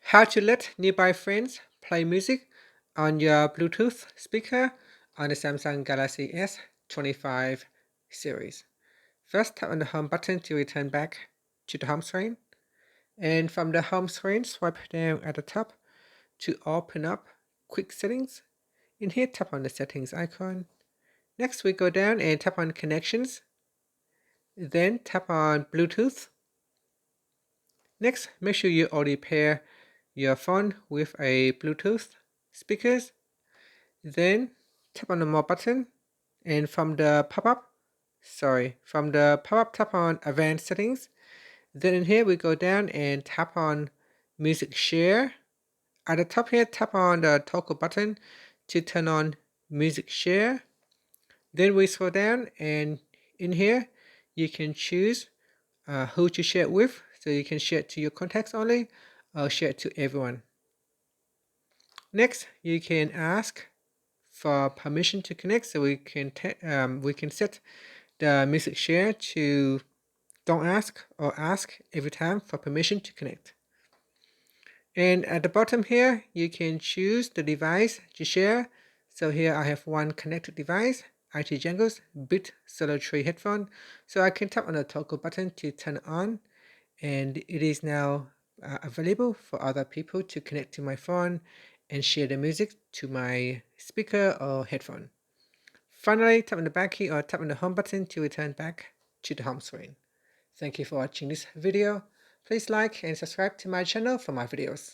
How to let nearby friends play music on your Bluetooth speaker on the Samsung Galaxy S25 series. First, tap on the home button to return back to the home screen. And from the home screen, swipe down at the top to open up Quick Settings. In here, tap on the Settings icon. Next, we go down and tap on Connections. Then tap on Bluetooth. Next, make sure you already pair your phone with a Bluetooth speakers. Then tap on the More button, and from the pop-up, tap on Advanced Settings. Then in here we go down and tap on Music Share. At the top here, tap on the toggle button to turn on Music Share. Then we scroll down, and in here you can choose who to share it with. So you can share it to your contacts only, or share it to everyone. Next, you can ask for permission to connect, so we can set the music share to don't ask or ask every time for permission to connect. And at the bottom here, you can choose the device to share. So here I have one connected device, IT Jungle's Beat Solo Tree headphone. So I can tap on the toggle button to turn it on, and it is now available for other people to connect to my phone and share the music to my speaker or headphone. Finally, tap on the back key or tap on the home button to return back to the home screen. Thank you for watching this video. Please like and subscribe to my channel for more videos.